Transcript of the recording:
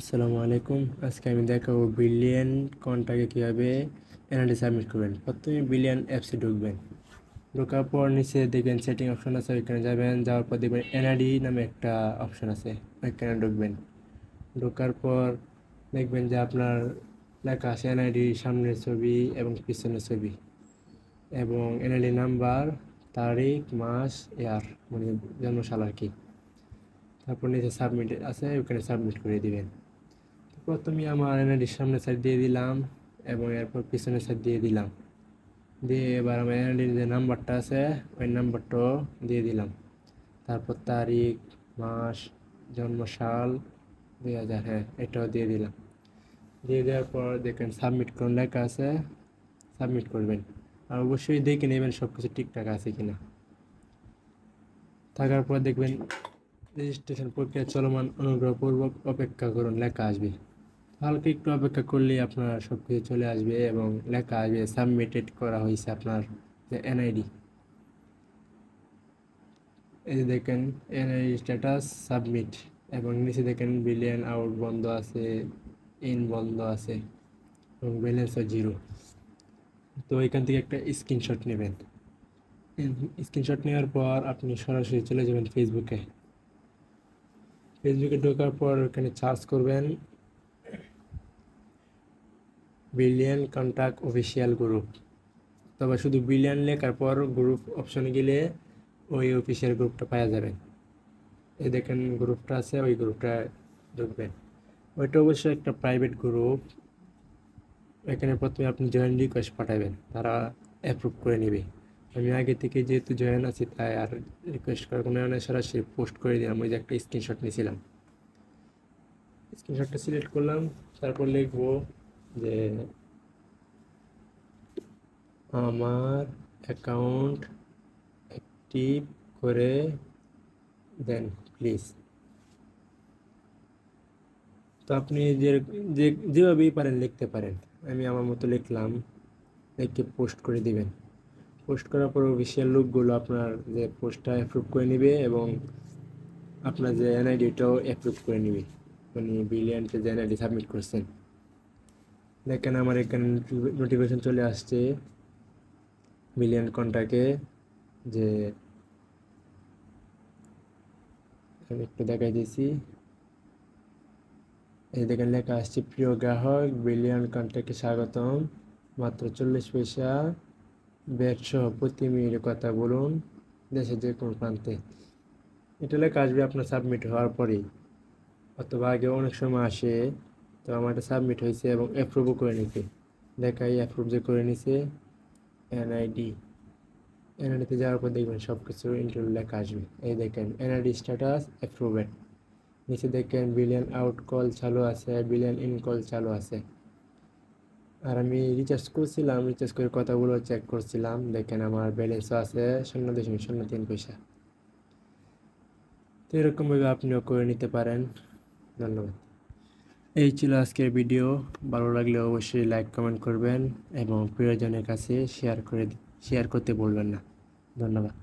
আসসালামু আলাইকুম। আজকে আমি দেখাবো বিলিয়ন কনটাকে কীভাবে এনআইডি সাবমিট করবেন। প্রথমে বিলিয়ন অ্যাপসে ঢুকবেন। ঢোকার পর নিচে দেখবেন সেটিং অপশন আছে, ওইখানে যাবেন। যাওয়ার পর দেখবেন এনআইডি নামে একটা অপশন আছে, ওইখানে ঢুকবেন। ঢোকার পর দেখবেন যে আপনার লেখা আছে এনআইডি সামনের ছবি এবং পিছনের ছবি এবং এনআইডি নাম্বার, তারিখ, মাস, ইয়ার মানে জন্মসাল আর কি। তারপর নিচে সাবমিট আছে, ওইখানে সাবমিট করে দিবেন। প্রথমে আমার এনআইডির সামনের সাইড দিয়ে দিলাম এবং এরপর পিছনের সাইড দিয়ে দিলাম। দিয়ে এবার আমার এনআইডির যে নাম্বারটা আছে ওই নাম্বারটাও দিয়ে দিলাম। তারপর তারিখ, মাস, জন্মসাল 2000, হ্যাঁ এটাও দিয়ে দিলাম। দিয়ে দেওয়ার পর দেখেন সাবমিট করুন লেখা আছে, সাবমিট করবেন। আর অবশ্যই দেখে নেবেন সব কিছু ঠিকঠাক আছে কিনা। থাকার পর দেখবেন রেজিস্ট্রেশন প্রক্রিয়া চলমান, অনুগ্রহপূর্বক অপেক্ষা করুন লেখা আসবে। হালকা একটু অপেক্ষা করলেই আপনার সব কিছু চলে আসবে এবং লেখা আসবে সাবমিটেড করা হয়েছে আপনার যে এনআইডি। এই যে দেখেন এনআইডি স্ট্যাটাস সাবমিট এবং নিচে দেখেন বিলিয়ন আউট বন্ধ আছে, ইন বন্ধ আছে এবং ব্যালেন্সও 0। তো এখান থেকে একটা স্ক্রিনশট নেবেন। স্ক্রিনশট নেওয়ার পর আপনি সরাসরি চলে যাবেন ফেসবুকে। ফেসবুকে ঢোকার পর ওখানে সার্চ করবেন বিলিয়ন কন্ট্যাক্ট অফিসিয়াল গ্রুপ। তবে শুধু বিলিয়ন লেখার পর গ্রুপ অপশনে গেলে ওই অফিসিয়াল গ্রুপটা পাওয়া যাবেন। এই দেখেন গ্রুপটা আছে, ওই গ্রুপটা ঢুকবেন। ওইটা অবশ্যই একটা প্রাইভেট গ্রুপ। এখানে প্রথমে আপনি জয়েন রিকোয়েস্ট পাঠাবেন, তারা অ্যাপ্রুভ করে নেবে। আমি আগে থেকে যেহেতু জয়েন আছি তাই আর রিকোয়েস্ট করার কোনো সরাসরি পোস্ট করে দিলাম। ওই যে একটা স্ক্রিনশট নিয়েছিলাম, স্ক্রিনশটটা সিলেক্ট করলাম। তারপর লিখবো যে আমার অ্যাকাউন্ট অ্যাক্টিভ করে দেন প্লিজ। তো আপনি যেভাবেই পারেন লিখতে পারেন। আমি আমার মতো লিখলাম, লিখে পোস্ট করে দিবেন। পোস্ট করার পর অফিসিয়াল লোকগুলো আপনার যে পোস্টটা অ্যাপ্রুভ করে নেবে এবং আপনার যে এনআইডিটাও অ্যাপ্রুভ করে নেবে, মানে বিলিয়নটা যে এনআইডি সাবমিট করছেন। দেখেন আমার এখানে নোটিফিকেশন চলে আসছে বিলিয়ন কন্টাকে, যে আমি একটু দেখাই দিয়েছি। এই দেখেন লেখা আসছে, প্রিয় গ্রাহক, বিলিয়ন কন্ট্যাক্টে স্বাগতম, মাত্র 40 পয়সা ব্যাট সহ প্রতি মিনিটে কথা বলুন দেশের যে কোনো প্রান্তে। এটা লেখা আসবে আপনার সাবমিট হওয়ার পরেই, অথবা আগে অনেক সময় আসে। তো আমার এটা সাবমিট হয়েছে এবং অ্যাপ্রুভও করে নিছে, দেখাই অ্যাপ্রুভ যে করে নিছে। এনআইডিতে যাওয়ার পর দেখবেন সব কিছু ইন্টারভিউ লেখা আসবে। এই দেখেন এনআইডি স্ট্যাটাস অ্যাপ্রুভেড। নিচে দেখেন বিলিয়ন আউট কল চালু আছে, বিলিয়ন ইন কল চালু আছে। আর আমি রিচার্জ করছিলাম, রিচার্জ করে কথাগুলো চেক করছিলাম। দেখেন আমার ব্যালেন্সও আছে 0.03 পয়সা। তো এরকমভাবে আপনিও করে নিতে পারেন। ধন্যবাদ। এই ছিল আজকের ভিডিও। ভালো লাগলে অবশ্যই লাইক কমেন্ট করবেন এবং প্রিয়জনের কাছে শেয়ার করতে বলবেন না। ধন্যবাদ।